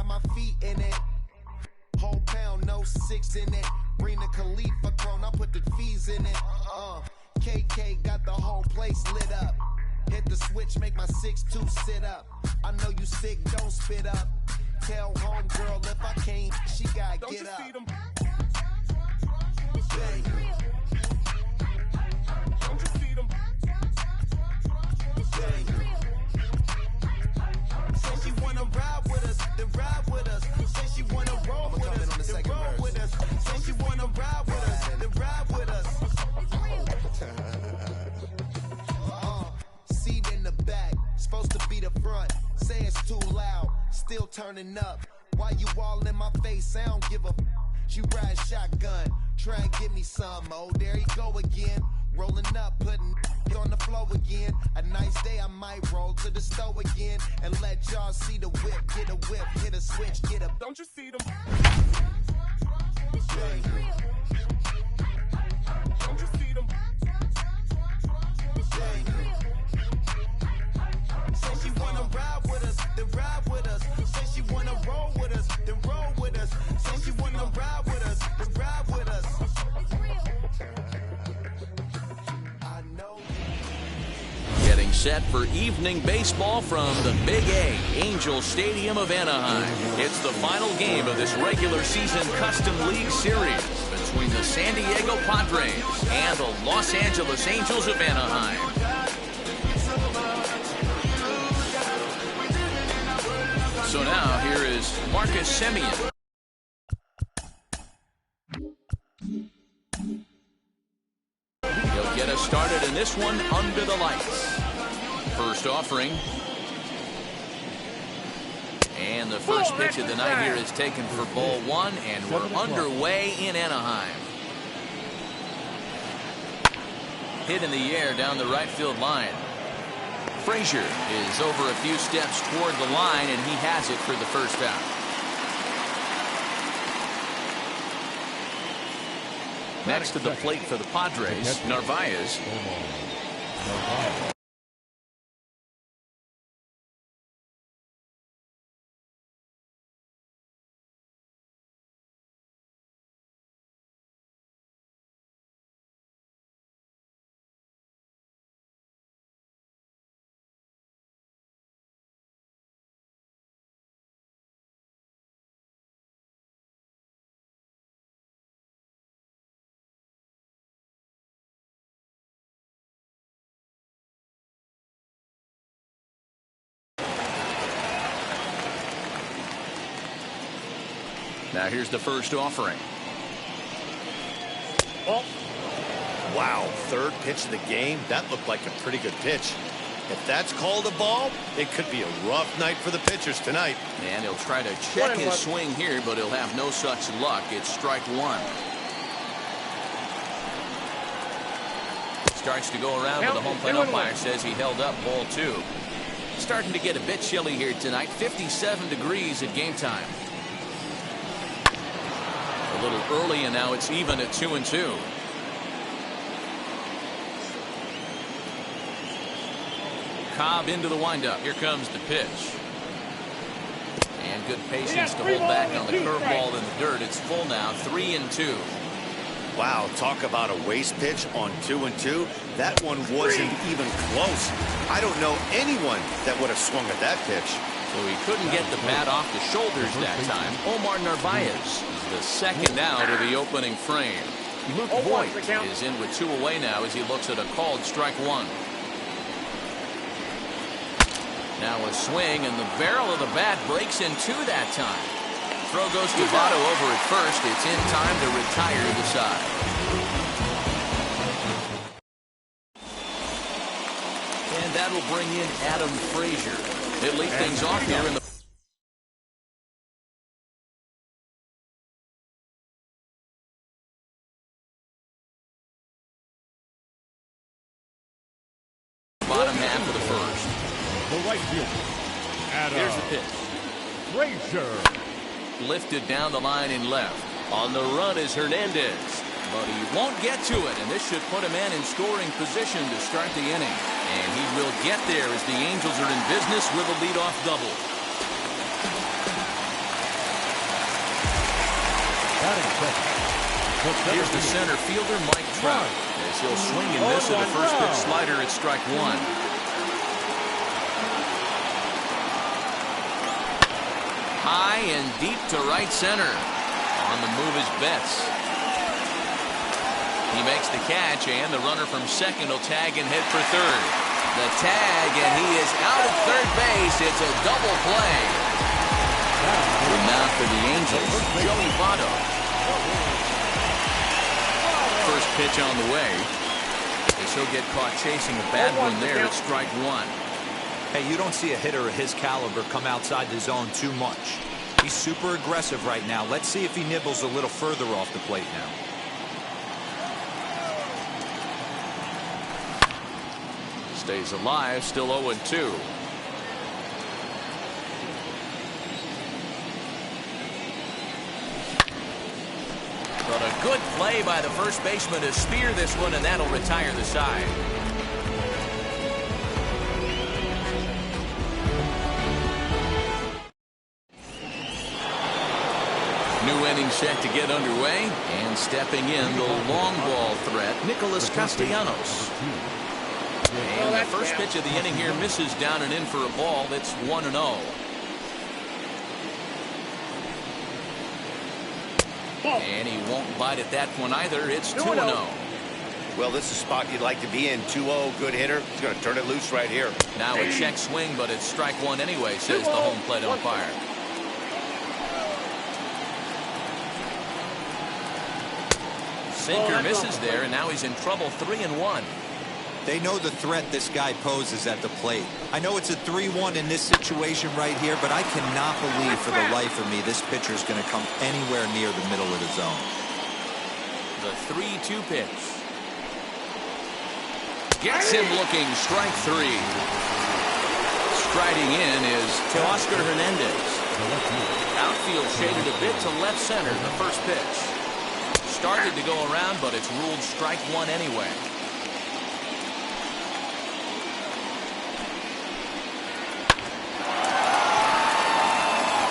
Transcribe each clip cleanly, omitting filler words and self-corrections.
got my feet in it. Whole pound, no 6 in it. Bring the Khalifa clone, I put the fees in it. KK got the whole place lit up. Hit the switch, make my 6'2" sit up. I know you sick, don't spit up. Tell homegirl if I can't, she gotta Don't get you up. feed 'em? Bang. Don't you feed 'em? Bang. Say she wanna ride with us, then ride with us. Say she wanna roll with us, then roll with us. Say she wanna ride with us, then ride with us. Seat in the back, supposed to be the front. Say it's too loud, still turning up. Why you all in my face? I don't give a f. She ride shotgun, try and give me some. Oh, there you go again. Rolling up, putting on the floor again. A nice day, I might roll to the store again and let y'all see the whip. Get a whip, hit a switch, get a. Don't you feed 'em? Bang. Don't you feed 'em? Bang. Say she wanna ride with us, then ride with us. Say she wanna roll with us, then roll with us. Say she wanna ride with us, then ride with us. I know. Getting set for evening baseball from the Big A, Angel Stadium of Anaheim. It's the final game of this regular season Custom League Series between the San Diego Padres and the Los Angeles Angels of Anaheim. So now here is Marcus Semien. He'll get us started in this one under the lights. First offering. And the first pitch of the night here is taken for ball 1, and we're underway in Anaheim. Hit in the air down the right field line. Frazier is over a few steps toward the line, and he has it for the first out. Next to the plate for the Padres, Narvaez. Now here's the first offering. Wow, third pitch of the game. That looked like a pretty good pitch. If that's called a ball, it could be a rough night for the pitchers tonight. And he'll try to check his swing here, but he'll have no such luck. It's strike 1. Starts to go around, but the home plate umpire says he held up ball 2. Starting to get a bit chilly here tonight. 57 degrees at game time. A little early, and now it's even at 2-2. Cobb into the windup. Here comes the pitch. And good patience to hold back on the curveball in the dirt. It's full now, 3-2. Wow, talk about a waste pitch on 2-2. That one wasn't even close. I don't know anyone that would have swung at that pitch. So he couldn't get the bat off the shoulders that time. Omar Narvaez is the second out of the opening frame. Luke Voigt is in with 2 away now as he looks at a called strike 1. Now a swing, and the barrel of the bat breaks in 2 that time. Throw goes to Votto over at first. It's in time to retire the side. And that will bring in Adam Frazier. He'll lead things off here in the bottom half of the first. The right fielder, Adam. Here's the pitch. Frazier. Lifted down the line in left. On the run is Hernandez. But he won't get to it, and this should put a man in scoring position to start the inning. And he will get there as the Angels are in business with a leadoff double. Here's the center fielder, Mike Trout, as he'll swing and miss at the first pitch slider at strike one. High and deep to right center. On the move is Betts. He makes the catch, and the runner from second will tag and head for third. The tag, and he is out at third base. It's a double play. And now for the Angels, Joey Votto. First pitch on the way. As he'll get caught chasing a bad one there at strike one. Hey, you don't see a hitter of his caliber come outside the zone too much. He's super aggressive right now. Let's see if he nibbles a little further off the plate now. Stays alive, still 0-2. But a good play by the first baseman to spear this one, and that'll retire the side. New inning set to get underway, and stepping in the long ball threat, Nicholas Castellanos. And the first pitch of the inning here misses down and in for a ball. It's 1-0. And he won't bite at that one either. It's 2-0. Well, this is a spot you'd like to be in. 2-0, good hitter. He's going to turn it loose right here. Now a check swing, but it's strike one anyway, says the home plate umpire. Sinker misses there, and now he's in trouble. 3-1. They know the threat this guy poses at the plate. I know it's a 3-1 in this situation right here, but I cannot believe for the life of me this pitcher is going to come anywhere near the middle of the zone. The 3-2 pitch. Gets him looking. Strike three. Striding in is Teoscar Hernandez. Outfield shaded a bit to left center. The first pitch. Started to go around, but it's ruled strike one anyway.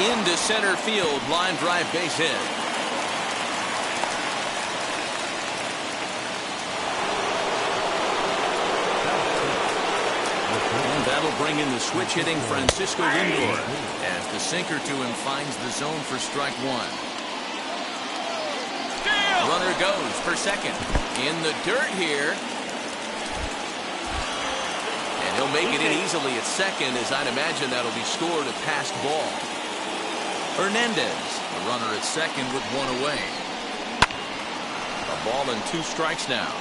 Into center field, line drive, base hit. And that'll bring in the switch hitting Francisco Lindor as the sinker to him finds the zone for strike one. Runner goes for second. In the dirt here. And he'll make it in easily at second, as I'd imagine that'll be scored a passed ball. Hernandez, the runner at second with one away. A ball and 2 strikes now.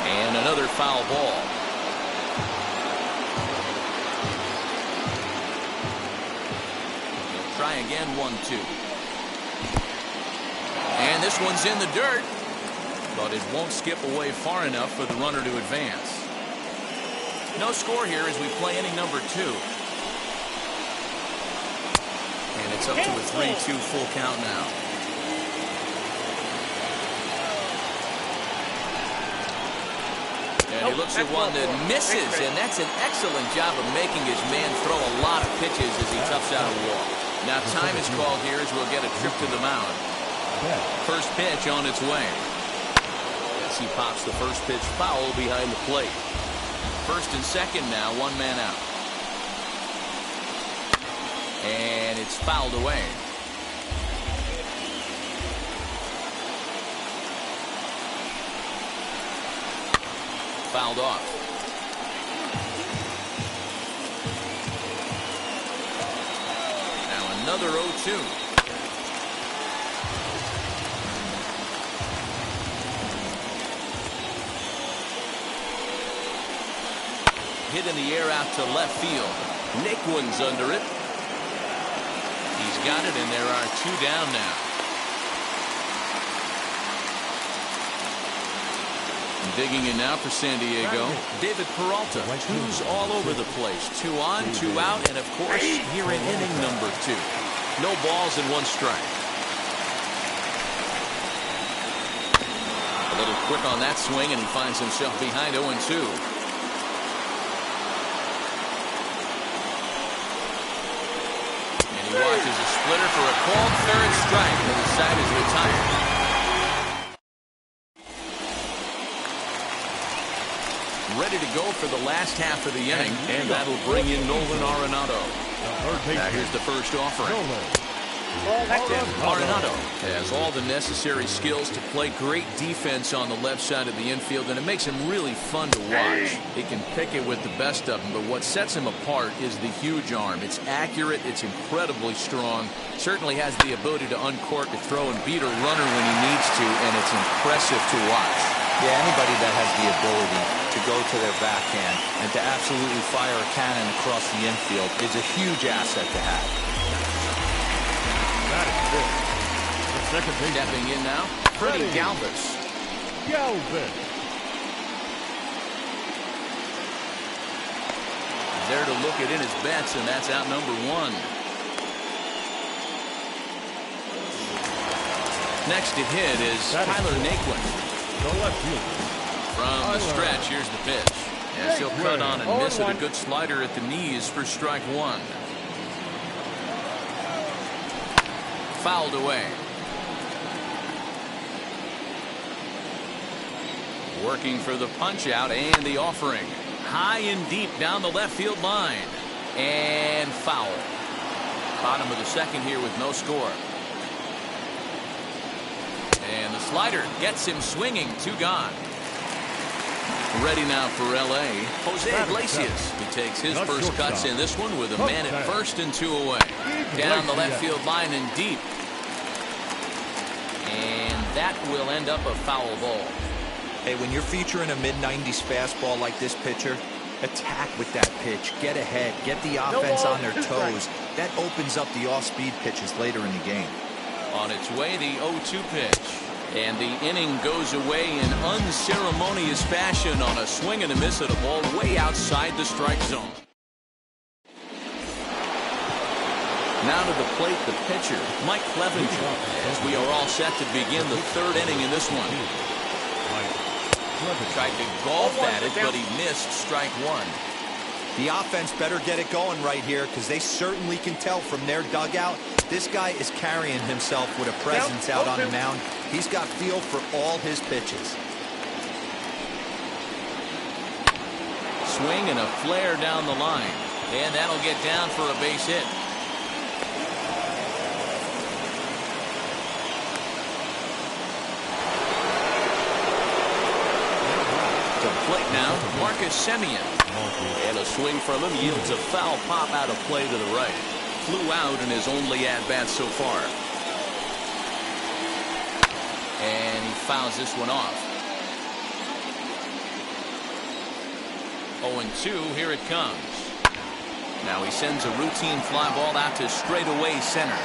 And another foul ball. He'll try again, 1-2. And this one's in the dirt. But it won't skip away far enough for the runner to advance. No score here as we play inning number 2. And it's up to a 3-2 full count now. And he looks at one that misses, and that's an excellent job of making his man throw a lot of pitches as he toughs out a walk. Now time is called here as we'll get a trip to the mound. First pitch on its way. He pops the first pitch foul behind the plate. First and second now, 1 man out. And it's fouled away. Fouled off. Now another 0-2. Hit in the air out to left field. Naquin's under it. He's got it, and there are 2 down now. Digging in now for San Diego, David Peralta, who's all over the place. 2 on, 2 out, and of course, here in inning number 2. No balls and 1 strike. A little quick on that swing, and he finds himself behind 0-2. watches a splitter for a called third strike, and the side is retired. Ready to go for the last half of the inning, and that'll bring in Nolan Arenado. Now here's the first offering. Arenado has all the necessary skills to play great defense on the left side of the infield, and it makes him really fun to watch. He can pick it with the best of them, but what sets him apart is the huge arm. It's accurate, it's incredibly strong, certainly has the ability to uncork a throw and beat a runner when he needs to, and it's impressive to watch. Yeah, anybody that has the ability to go to their backhand and to absolutely fire a cannon across the infield is a huge asset to have. That is good. The second base. Stepping in now, Freddie Galvis. Galvis. There to look it in his bets, and that's out number one. Next to hit is Tyler Naquin. The left fielder. From the stretch, here's the pitch. Yes, he'll cut on and miss it. A good slider at the knees for strike one. Fouled away. Working for the punch out and the offering. High and deep down the left field line. And foul. Bottom of the second here with no score. And the slider gets him swinging. Two gone. Ready now for L.A. Jose Iglesias. He takes his first cuts in this one with a man at first and two away. Down the left field line and deep. And that will end up a foul ball. Hey, when you're featuring a mid-90s fastball like this pitcher, attack with that pitch. Get ahead. Get the offense on their toes. That opens up the off-speed pitches later in the game. On its way, the 0-2 pitch. And the inning goes away in unceremonious fashion on a swing and a miss at a ball way outside the strike zone. Now to the plate, the pitcher, Mike Clevenger, as we are all set to begin the third inning in this one. Tried to golf at it, but he missed strike one. The offense better get it going right here, because they certainly can tell from their dugout this guy is carrying himself with a presence out on the mound. He's got feel for all his pitches. Swing and a flare down the line, and that'll get down for a base hit. To plate now, Marcus Semien. And a swing from him yields a foul pop out of play to the right. Flew out in his only at-bat so far. And he fouls this one off. 0-2, here it comes. Now he sends a routine fly ball out to straightaway center.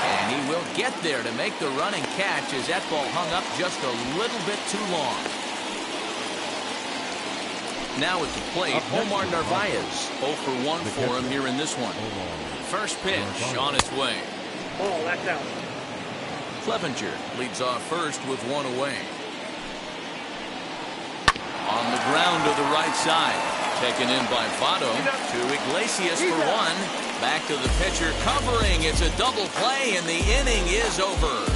And he will get there to make the running catch as that ball hung up just a little bit too long. Now at the plate, Omar Narvaez. 0 for 1 for him here in this one. First pitch on its way. Oh, that's out. Clevenger leads off first with one away. On the ground to the right side. Taken in by Votto to Iglesias for one. Back to the pitcher covering. It's a double play and the inning is over.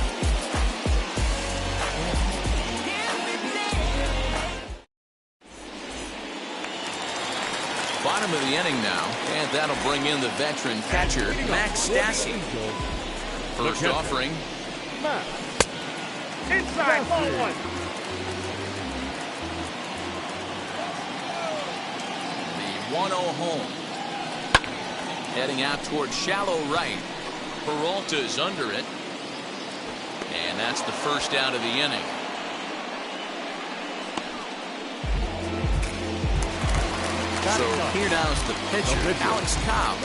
Bottom of the inning now, and that'll bring in the veteran catcher, Max Stassi. First offering. Inside, ball one. The 1-0 home. Heading out towards shallow right. Peralta's under it. And that's the first out of the inning. So here now is the pitcher, Alex Cobb.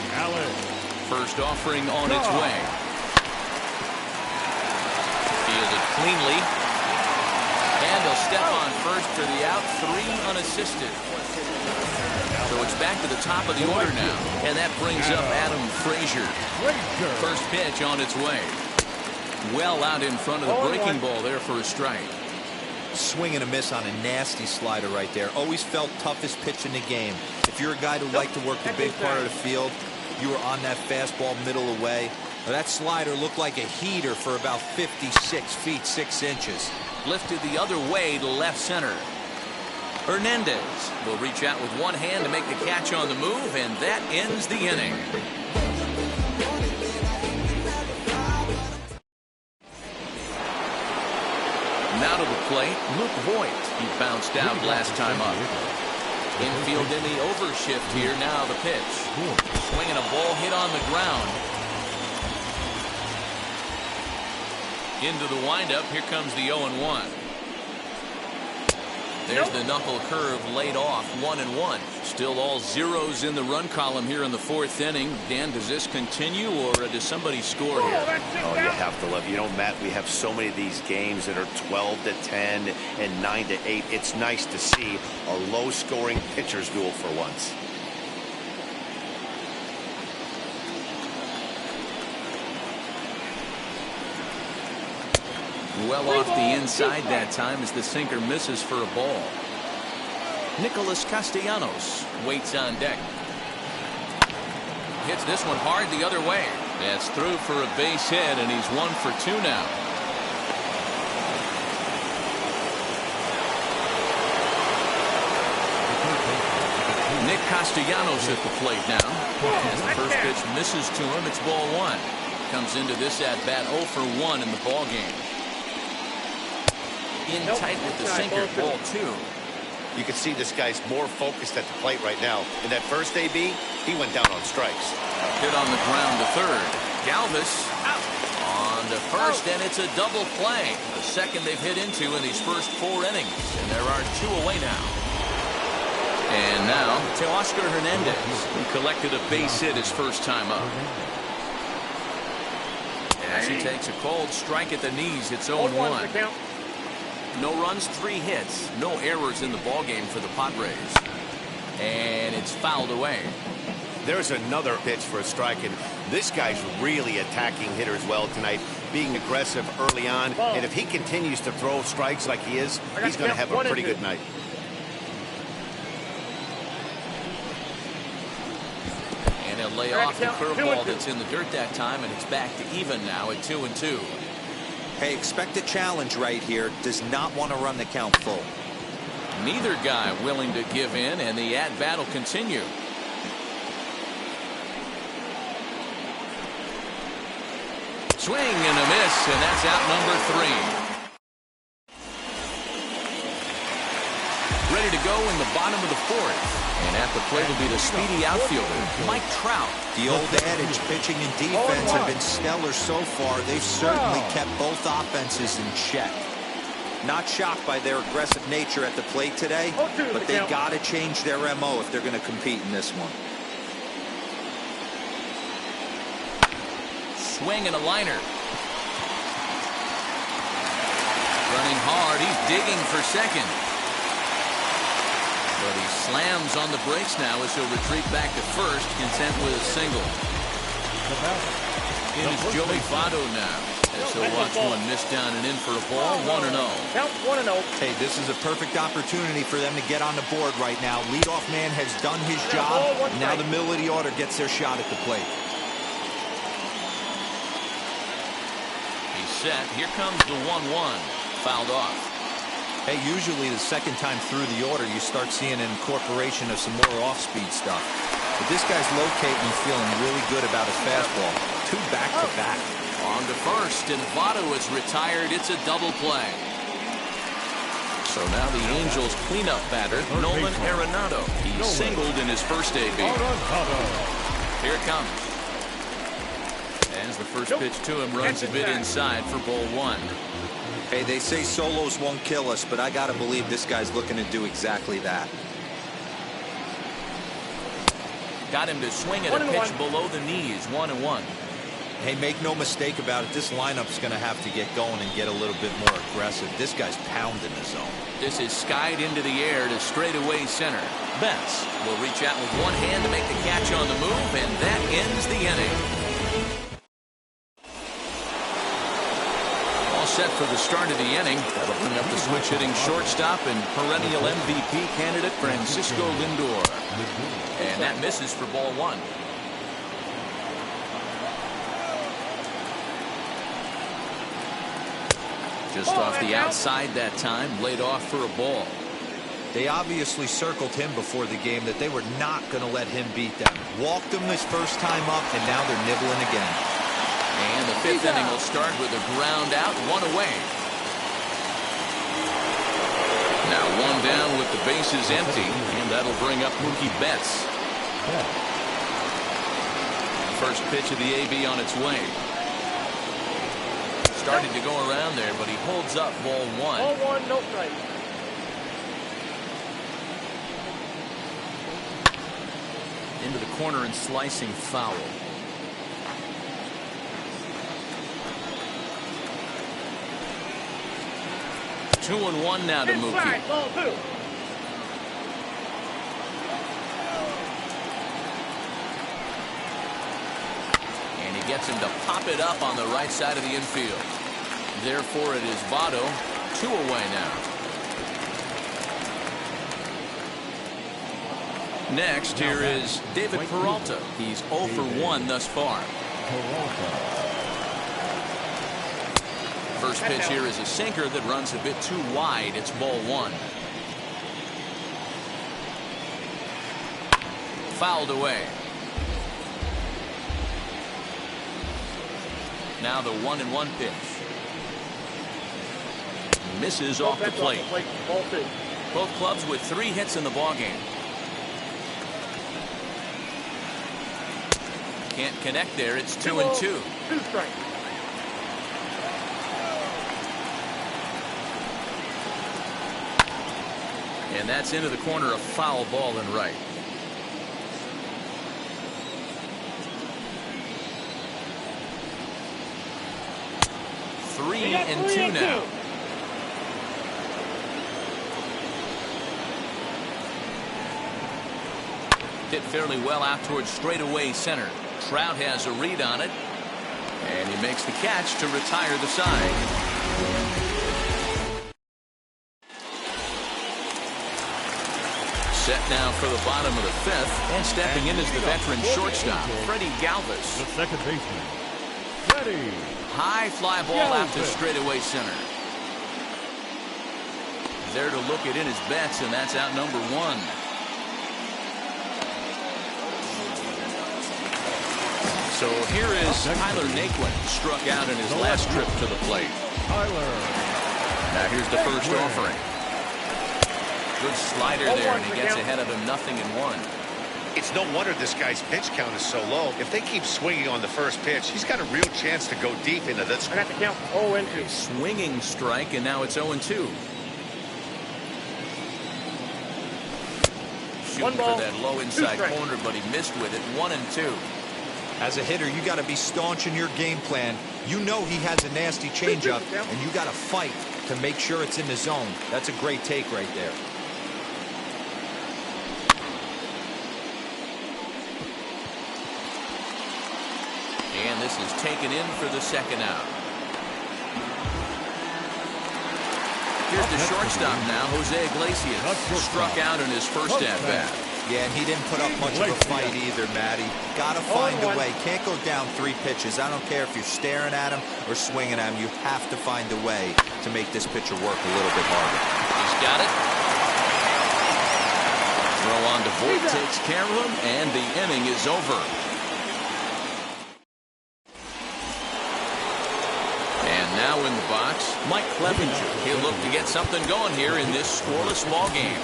First offering on its way. Fielded cleanly. And he'll step on first for the out, 3 unassisted. So it's back to the top of the order now. And that brings up Adam Frazier. First pitch on its way. Well out in front of the breaking ball there for a strike. Swing and a miss on a nasty slider right there. Always felt toughest pitch in the game. If you're a guy who likes to work the big part of the field, You were on that fastball middle away. That slider looked like a heater for about 56 feet 6 inches. Lifted the other way to left center. Hernandez will reach out with one hand to make the catch on the move, and that ends the inning. Now to the plate, Luke Voigt. He bounced out last time up. Infield in the overshift here. Now the pitch. Swinging a ball hit on the ground. Into the windup. Here comes the 0-1. There's the knuckle curve laid off. 1-1. Still all zeros in the run column here in the 4th inning. Dan, does this continue, or does somebody score here? Oh, you have to love. You know, Matt, we have so many of these games that are 12-10 and 9-8. It's nice to see a low-scoring pitcher's duel for once. Well off the inside that time as the sinker misses for a ball. Nicholas Castellanos waits on deck. Hits this one hard the other way. That's through for a base hit, and he's 1 for 2 now. Nick Castellanos at the plate now. As the first pitch misses to him, it's ball 1. Comes into this at bat 0 for 1 in the ball game. In tight with the sinker, ball 2. You can see this guy's more focused at the plate right now. In that first AB, he went down on strikes. Hit on the ground to third. Galvis out on to first, and it's a double play. The second they've hit into in these first 4 innings, and there are 2 away now. And now to Oscar Hernandez, who collected a base hit his first time up. As he takes a cold strike at the knees, it's 0-1. No runs, 3 hits, no errors in the ballgame for the Padres. And it's fouled away. There's another pitch for a strike, and this guy's really attacking hitters well tonight, being aggressive early on. And if he continues to throw strikes like he is, he's going to have a pretty good night. And he'll lay off the curveball that's in the dirt that time, and it's back to even now at 2-2. Hey, expect a challenge right here. Does not want to run the count full. Neither guy willing to give in, and the at-bat will continue. Swing and a miss, and that's out number 3. Ready to go in the bottom of the 4th. And at the plate will be the speedy outfielder, Mike Trout. The old adage, pitching and defense have been stellar so far. They've certainly kept both offenses in check. Not shocked by their aggressive nature at the plate today, but they got to change their MO if they're going to compete in this one. Swing and a liner. Running hard, he's digging for second. But he slams on the brakes now as he'll retreat back to first, content with a single. In is Joey Votto now, as he'll watch one miss down and in for a ball. 1-0. Count 1-0. Hey, this is a perfect opportunity for them to get on the board right now. Leadoff man has done his job. Now the middle of the order gets their shot at the plate. He's set. Here comes the 1-1. Fouled off. Hey, usually the second time through the order, you start seeing an incorporation of some more off-speed stuff. But this guy's locating and feeling really good about his fastball. 2 back-to-back. On to first, and Votto is retired. It's a double play. So now the Angels cleanup batter, Nolan Arenado. He singled in his first AB. Here it comes. As the first pitch to him runs a bit inside for ball 1. Hey, they say solos won't kill us, but I got to believe this guy's looking to do exactly that. Got him to swing at a pitch below the knees. 1-1. Hey, make no mistake about it. This lineup's going to have to get going and get a little bit more aggressive. This guy's pounding the zone. This is skied into the air to straightaway center. Betts will reach out with one hand to make the catch on the move, and that ends the inning. Set for the start of the inning. That'll bring up the switch hitting shortstop and perennial MVP candidate Francisco Lindor. And that misses for ball 1. Just off the outside that time, laid off for a ball. They obviously circled him before the game that they were not going to let him beat them. Walked him his first time up, and now they're nibbling again. And the fifth inning will start with a ground out, one away. Now one down with the bases empty, and that'll bring up Mookie Betts. First pitch of the AB on its way. Started to go around there, but he holds up ball one. Ball one, no strike. Into the corner and slicing foul. Two and one now to Mookie. Inside, ball two. And he gets him to pop it up on the right side of the infield. Therefore, it is Votto. 2 away now. Next, here is David Peralta. He's 0 for 1 thus far. First pitch here is a sinker that runs a bit too wide. It's ball one. Fouled away. Now the 1-1 pitch. Misses off the plate. Ball two. Both clubs with 3 hits in the ballgame. Can't connect there. It's 2-2. 2 strikes. And that's into the corner, a foul ball and right. Three and two now. Hit fairly well out towards straightaway center. Trout has a read on it, and he makes the catch to retire the side. Set now for the bottom of the 5th, and stepping in is the veteran shortstop, Freddie Galvis. The second baseman, Freddie. High fly ball out to straightaway center. There to look it in his Betts, and that's out number 1. So here is Tyler Naquin, struck out in his last trip to the plate. Now here's the first offering. Good slider there, and he gets ahead of him, 0-1. It's no wonder this guy's pitch count is so low. If they keep swinging on the first pitch, he's got a real chance to go deep into this. I got to count 0-2. A swinging strike, and now it's 0-2. Shooting for that low inside corner, but he missed with it. 1-2. As a hitter, you got to be staunch in your game plan. You know he has a nasty changeup, and you got to fight to make sure it's in the zone. That's a great take right there. And this is taken in for the second out. Here's the shortstop now, Jose Iglesias. Struck out in his first at-bat. Yeah, and he didn't put up much of a fight either, Matty. Got to find a way. Can't go down 3 pitches. I don't care if you're staring at him or swinging at him. You have to find a way to make this pitcher work a little bit harder. He's got it. Throw on to Voit, takes care of him, and the inning is over. And now in the box, Mike Clevenger. He'll look to get something going here in this scoreless ball game.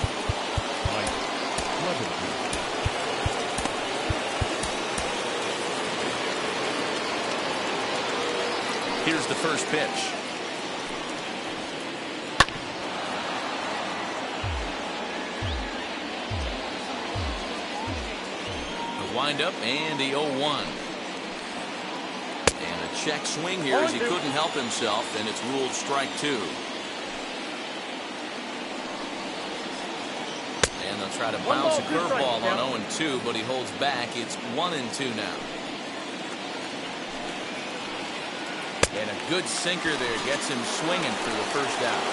Here's the first pitch. The windup and the 0-1. And a check swing here as he couldn't help himself, and it's ruled strike 2. And they'll try to bounce a curveball on 0-2, but he holds back. It's 1-2 now. And a good sinker there gets him swinging for the first out.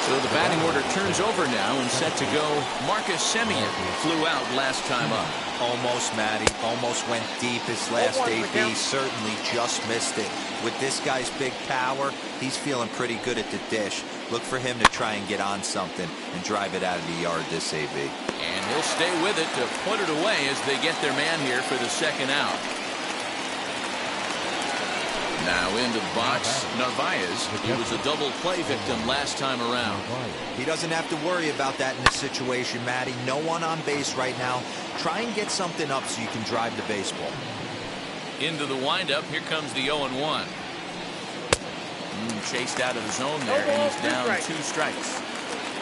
So the batting order turns over now and set to go. Marcus Semien flew out last time up. Almost, Matty. Almost went deep his last AB. Certainly just missed it. With this guy's big power, he's feeling pretty good at the dish. Look for him to try and get on something and drive it out of the yard this AB. And he'll stay with it to put it away as they get their man here for the second out. Now into the box, Narvaez. He was a double play victim last time around. He doesn't have to worry about that in this situation, Matty. No one on base right now. Try and get something up so you can drive the baseball. Into the windup. Here comes the 0-1. Chased out of the zone there, and he's down 2 strikes.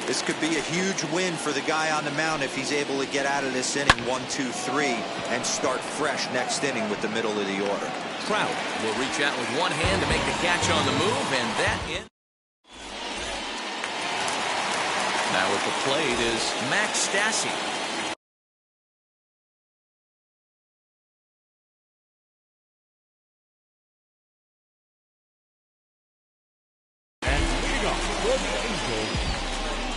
This could be a huge win for the guy on the mound if he's able to get out of this inning 1, 2, 3 and start fresh next inning with the middle of the order. Trout will reach out with one hand to make the catch on the move, and that in. Now at the plate is Max Stassi. And leading off for the Angels,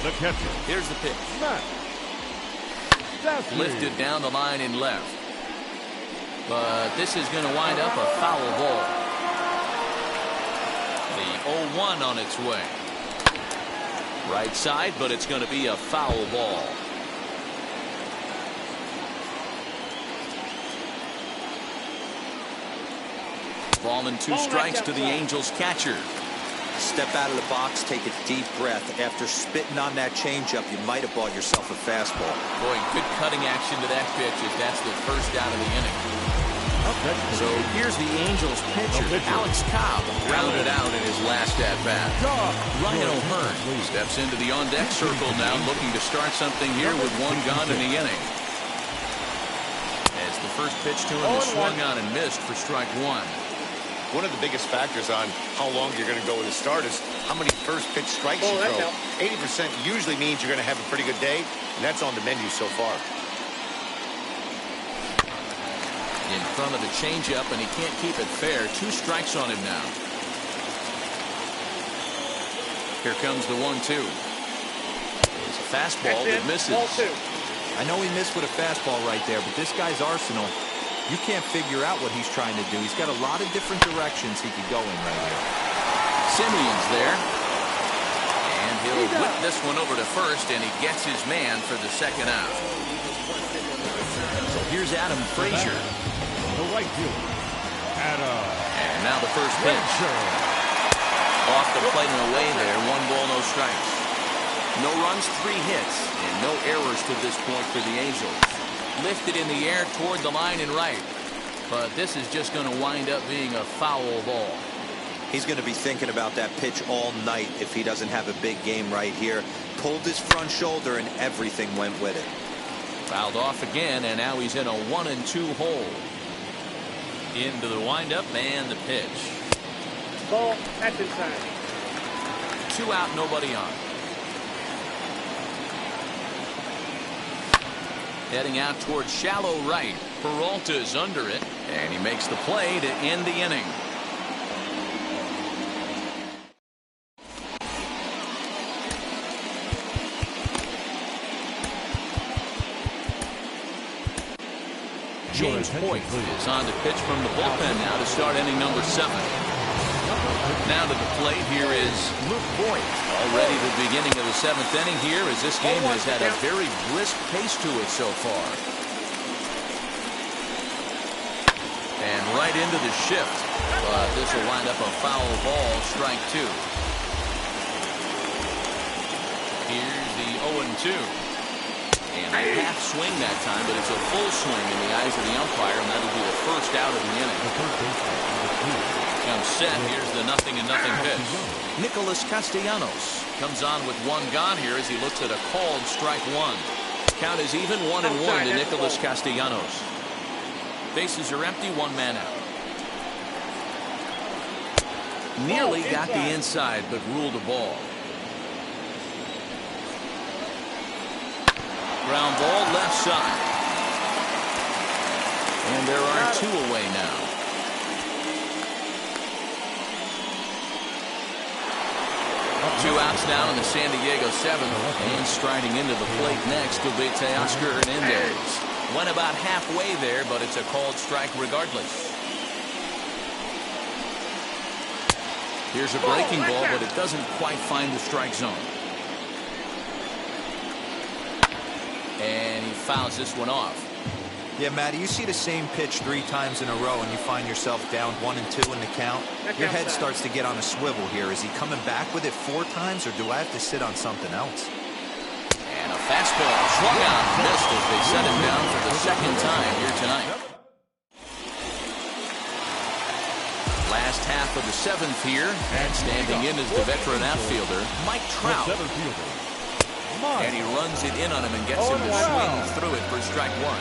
the catcher. Here's the pitch. Max Stassi. Lifted down the line in left. But this is going to wind up a foul ball. The 0-1 on its way. Right side, but it's going to be a foul ball. Ball and 2 strikes to the Angels catcher. Step out of the box, take a deep breath. After spitting on that changeup, you might have bought yourself a fastball. Boy, good cutting action to that pitch as that's the first out of the inning. So here's the Angels pitcher, Alex Cobb, grounded out in his last at-bat. Ryan O'Hearn steps into the on-deck circle now, looking to start something here with 1 gone in the inning. As the first pitch to him is swung on and missed for strike 1. One of the biggest factors on how long you're going to go with a start is how many first pitch strikes you throw. 80% usually means you're going to have a pretty good day, and that's on the menu so far. In front of the changeup, and he can't keep it fair. 2 strikes on him now. Here comes the 1-2. It's a fastball that misses. I know he missed with a fastball right there, but this guy's arsenal, you can't figure out what he's trying to do. He's got a lot of different directions he could go in right here. Simeon's there. And he'll whip this one over to first, and he gets his man for the second out. So here's Adam Frazier. The right fielder, Adam. And now the first pitch. Off the plate and away there. 1 ball, no strikes. No runs, 3 hits, and no errors to this point for the Angels. Lifted in the air toward the line and right. But this is just going to wind up being a foul ball. He's going to be thinking about that pitch all night if he doesn't have a big game right here. Pulled his front shoulder and everything went with it. Fouled off again, and now he's in a 1-2 hole. Into the windup and the pitch. Ball, that's inside. 2 out, nobody on. Heading out towards shallow right. Peralta's under it, and he makes the play to end the inning. James Hoyt is on to pitch from the bullpen now to start inning number 7. Now to the plate, here is Luke Voigt. Already the beginning of the 7th inning here, as this game has had a very brisk pace to it so far. And right into the shift. But this will wind up a foul ball, strike 2. Here's the 0-2. And a half swing that time, but it's a full swing in the eyes of the umpire, and that'll be the first out of the inning. Comes set. Here's the 0-0 pitch. Nicholas Castellanos comes on with 1 gone here as he looks at a called strike 1. Count is even 1-1 to Nicholas Castellanos. Bases are empty, 1 man out. Nearly got the inside, but ruled a ball. Ground ball left side. And there are 2 away now. Two outs now in the San Diego 7th. And striding into the plate next will be Teoscar Hernandez. Went about halfway there, but it's a called strike regardless. Here's a breaking ball, but it doesn't quite find the strike zone. And he fouls this one off. Yeah, Matty, you see the same pitch 3 times in a row and you find yourself down 1 and 2 in the count. Your head starts to get on a swivel here. Is he coming back with it 4 times, or do I have to sit on something else? And a fastball swung out, missed as they set him down for the second time here tonight. Last half of the 7th here, and standing in is the veteran outfielder, Mike Trout. And he runs it in on him and gets him to swing through it for strike 1.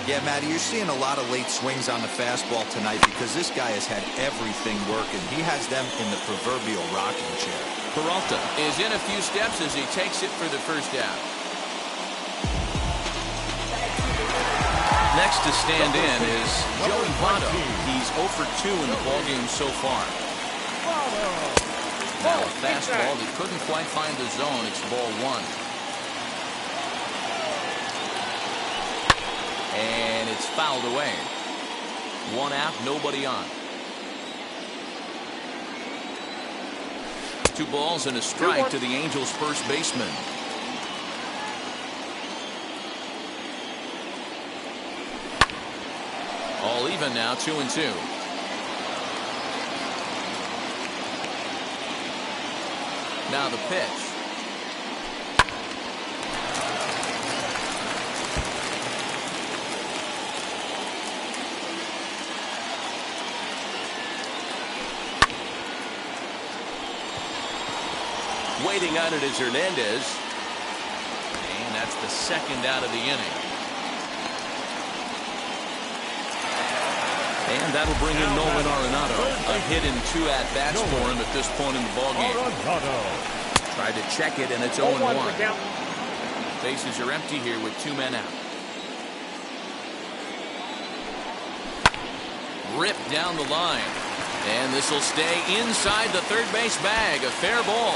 Yeah, Matty, you're seeing a lot of late swings on the fastball tonight because this guy has had everything working. He has them in the proverbial rocking chair. Peralta is in a few steps as he takes it for the first out. Next to stand in is Joey Votto. He's 0 for 2 in the ballgame so far. Now a fastball that couldn't quite find the zone. It's ball 1. And it's fouled away. 1 out, nobody on. 2 balls and a strike to the Angels' first baseman. All even now, 2 and 2. Now the pitch. Waiting on it is Hernandez. And that's the second out of the inning. And that'll bring in Nolan Arenado. A hit in 2 at-bats for him at this point in the ballgame. Tried to check it, and it's 0-1. Bases are empty here with 2 men out. Ripped down the line. And this will stay inside the third base bag. A fair ball.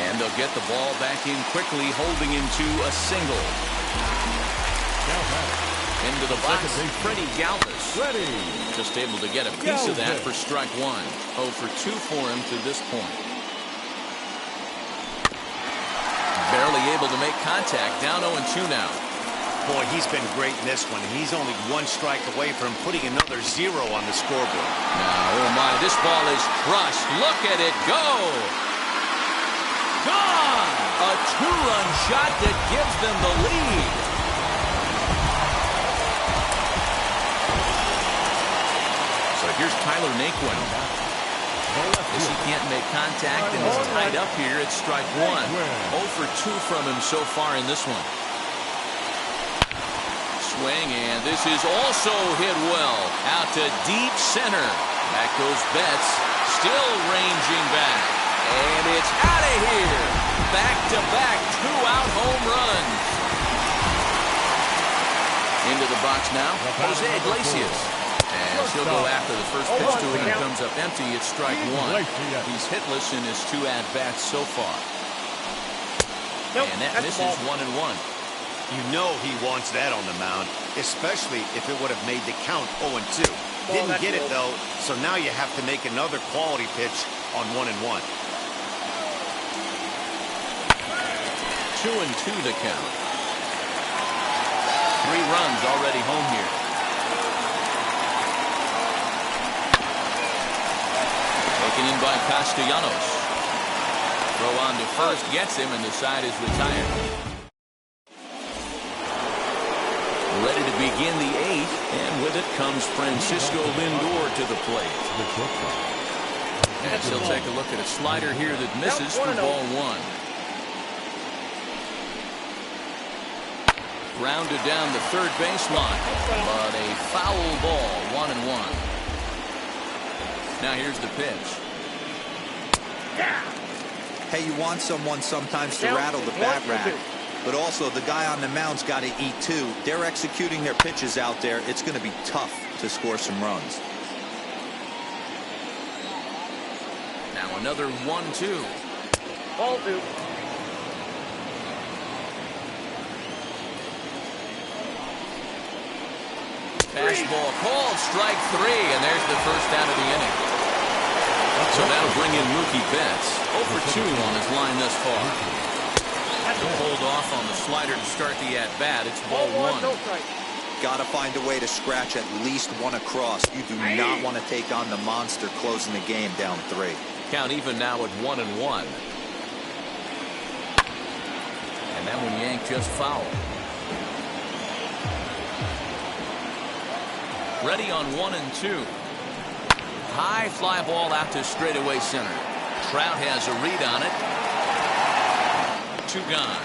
And they'll get the ball back in quickly, holding him to a single. Into the box, Freddie Galvis. Just able to get a piece of that for strike 1. 0 for 2 for him to this point. Barely able to make contact. Down 0-2 now. Boy, he's been great in this one. He's only 1 strike away from putting another 0 on the scoreboard. Now, oh my, this ball is crushed. Look at it go. Gone! A 2-run shot that gives them the lead. So here's Tyler Naquin. As he can't make contact and is tied up here, it's strike 1. 0 for 2 from him so far in this one. Swing, and this is also hit well. Out to deep center. Back goes Betts. Still ranging back. And it's out of here. Back-to-back 2-out home runs. Into the box now, Jose Iglesias. And she'll go after the first pitch to him. It comes up empty. It's strike 1. He's hitless in his 2 at-bats so far. And that misses 1-1. You know he wants that on the mound, especially if it would have made the count 0-2. Didn't get it, though, so now you have to make another quality pitch on 1-1. 2-2 the count. 3 runs already home here. Taken in by Castellanos. Throw on to first gets him, and the side is retired. Ready to begin the 8th, and with it comes Francisco Lindor to the plate. And he'll take a look at a slider here that misses for ball 1. Grounded down the third baseline, but a foul ball, 1-1. Now here's the pitch. Hey, you want someone sometimes to rattle the bat rack, but also the guy on the mound's got to eat too. They're executing their pitches out there. It's going to be tough to score some runs. Now another 1-2. Ball 2. Fastball called, strike 3, and there's the first out of the inning. So that'll bring in Mookie Betts. 0 for 2 on his line thus far. Pulled off on the slider to start the at-bat. It's ball 1. Got to find a way to scratch at least one across. You do not want to take on the monster closing the game down 3. Count even now at 1-1. And that one yanked just foul. Ready on 1-2. High fly ball out to straightaway center. Trout has a read on it. 2 gone.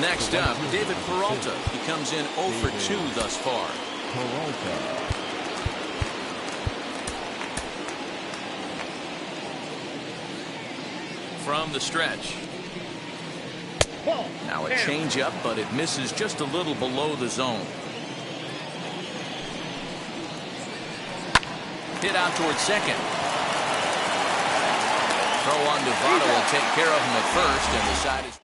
Next up, David Peralta. He comes in 0 for 2 thus far. From the stretch. Now a changeup, but it misses just a little below the zone. Hit out towards second. Throw on Devotto will take care of him at first, and the side is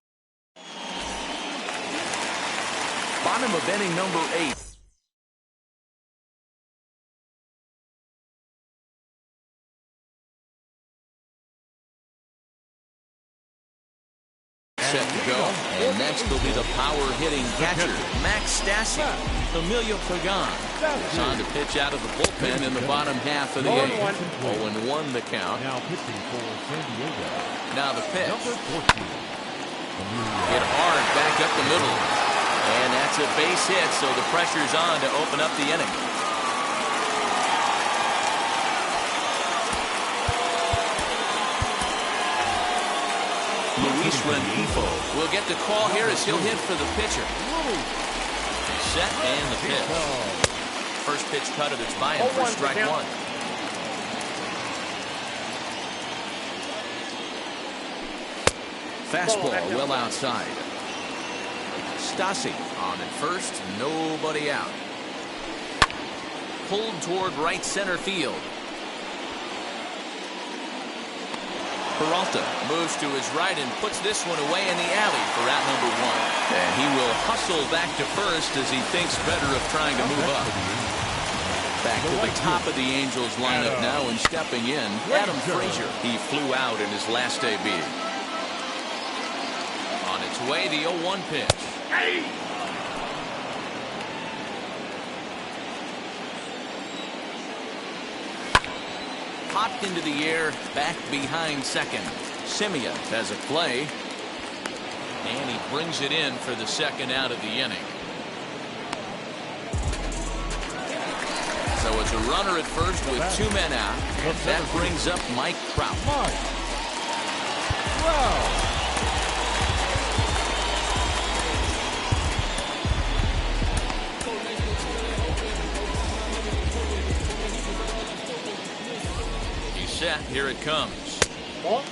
bottom of inning number 8. Set to go, and next will be the power-hitting catcher, Max Stassi. Emilio Pagan is on to pitch out of the bullpen in the bottom half of the 8th. 0-1 the count. Now pitching for San Diego. Now the pitch. Number 14. Hit hard back up the middle. And that's a base hit, so the pressure's on to open up the inning. Luis Rengifo will get the call here as he'll hit for the pitcher. Set and the pitch. First pitch cut of it's by him for strike 1. Fastball well outside. Stassi on at first, nobody out. Pulled toward right center field. Peralta moves to his right and puts this one away in the alley for out number 1. And he will hustle back to first as he thinks better of trying to move up. Back to the top of the Angels lineup now and stepping in, Adam Frazier. He flew out in his last AB. On its way, the 0-1 pitch. Popped into the air, back behind second. Simeon has a play, and he brings it in for the second out of the inning. So it's a runner at first with 2 men out. And that brings up Mike Trout. Set. Here it comes. Ball.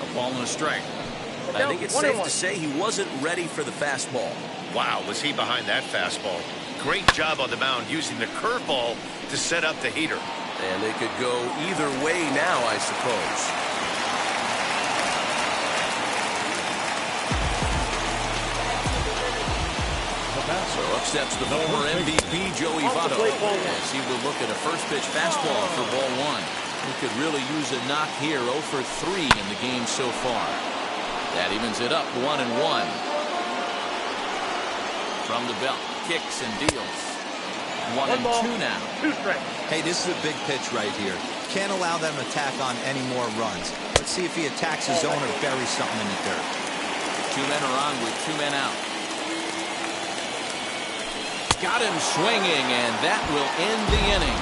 A ball and a strike. I think it's safe to say he wasn't ready for the fastball. Wow, was he behind that fastball. Great job on the mound using the curveball to set up the heater. And they could go either way now, I suppose. So up steps the former MVP Joey Votto as he will look at a first pitch fastball for ball 1. He could really use a knock here. 0 for 3 in the game so far. That evens it up 1-1. From the belt, kicks and deals. 1-2 now. Hey, this is a big pitch right here. Can't allow them to tack on any more runs. Let's see if he attacks his zone or buries something in the dirt. 2 men are on with 2 men out. Got him swinging, and that will end the inning.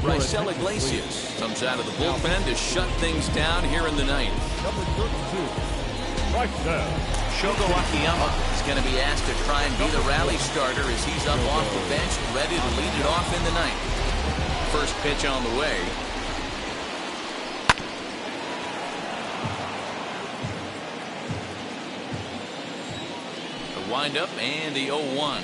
Raisel Iglesias comes out of the bullpen to shut things down here in the 9th. Number 32. Right there. Shogo Akiyama is going to be asked to try and be the rally starter as he's up off the bench, ready to lead it off in the 9th. First pitch on the way. windup and the 0-1.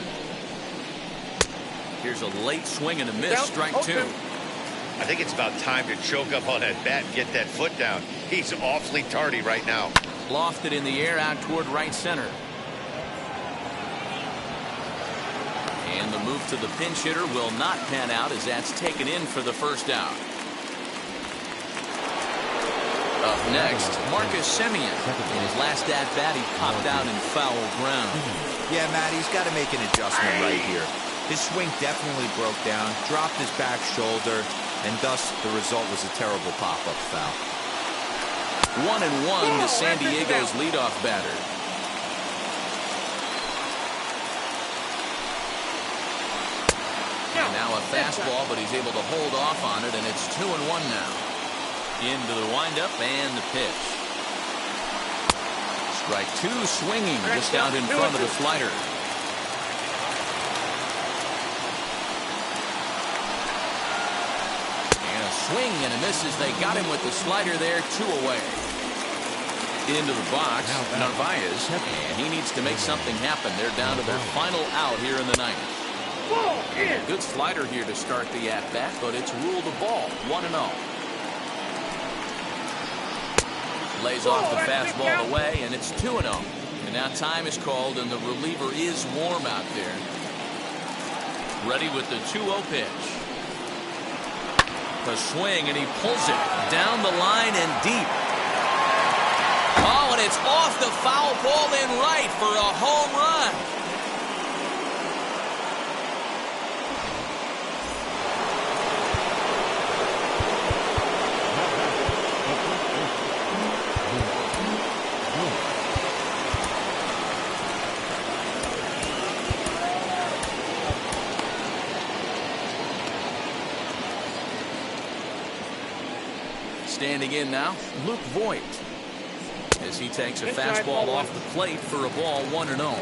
Here's a late swing and a miss. Strike two. I think it's about time to choke up on that bat and get that foot down. He's awfully tardy right now. Lofted in the air out toward right center. And the move to the pinch hitter will not pan out as that's taken in for the first out. Up next, Marcus Semien. In his last at-bat, he popped out in foul ground. Yeah, Matt, he's got to make an adjustment right here. His swing definitely broke down, dropped his back shoulder, and thus the result was a terrible pop-up foul. 1-1 to San Diego's leadoff batter. And now a fastball, but he's able to hold off on it, and it's 2-1 now. Into the windup and the pitch. Strike two, swinging just out in front of the slider. And a swing and a miss as they got him with the slider there, 2 away. Into the box, Narvaez, and he needs to make something happen. They're down to their final out here in the ninth. Good slider here to start the at-bat, but it's ruled a ball, 1-0. Lays off the fastball away, and it's 2-0. And now time is called, and the reliever is warm out there. Ready with the 2-0 pitch. A swing, and he pulls it down the line and deep. Oh, and it's off the foul pole in right for a home run. Standing in now, Luke Voigt, as he takes a fastball off the plate for a ball, 1-0.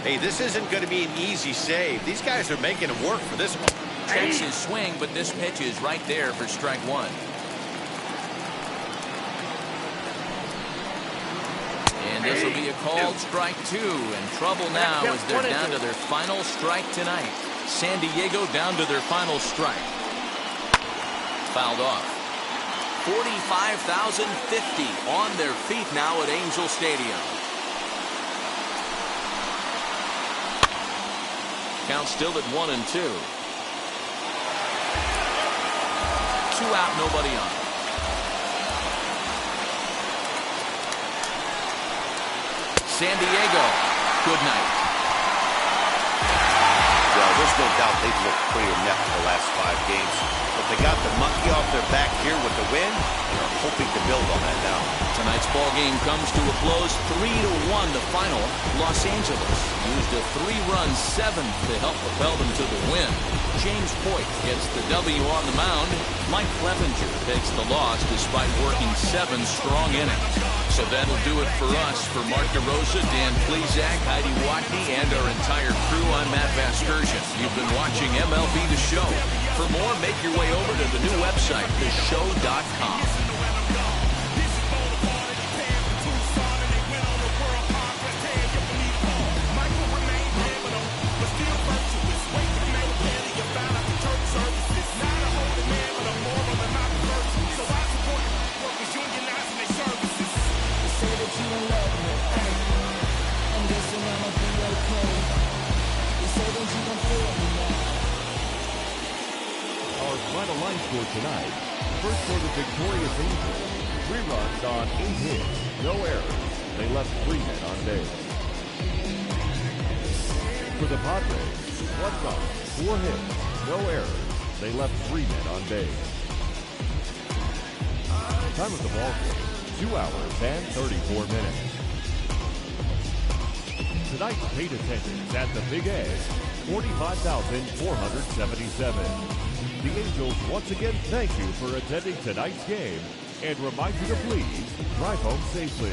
Hey, this isn't going to be an easy save. These guys are making him work for this one. Checks his swing, but this pitch is right there for strike one. And this will be a called strike two. And trouble now as they're down to their final strike tonight. San Diego down to their final strike. Fouled off. 45,050 on their feet now at Angel Stadium. Count still at 1-2. 2 out, nobody on. San Diego, good night. Well, there's no doubt they've looked pretty inept the last 5 games. But they got the monkey off their back here with the win, and are hoping to build on that now. Tonight's ball game comes to a close, 3-1 the final. Los Angeles used a 3-run 7th to help propel them to the win. James Hoyt gets the W on the mound. Mike Clevenger takes the loss despite working 7 strong innings. So that'll do it for us. For Mark DeRosa, Dan Plesac, Heidi Watney, and our entire crew, I'm Matt Vasgersian. You've been watching MLB The Show. For more, make your way over to the new website, theshow.com. Final line score tonight. First for the victorious Angels. 3 runs on 8 hits. No errors. They left 3 men on base. For the Padres, 1 run, 4 hits. No errors. They left 3 men on base. Time of the ball game, 2 hours and 34 minutes. Tonight's paid attendance at the Big A, 45,477. The Angels once again thank you for attending tonight's game and remind you to please drive home safely.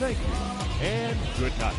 Thank you and good night.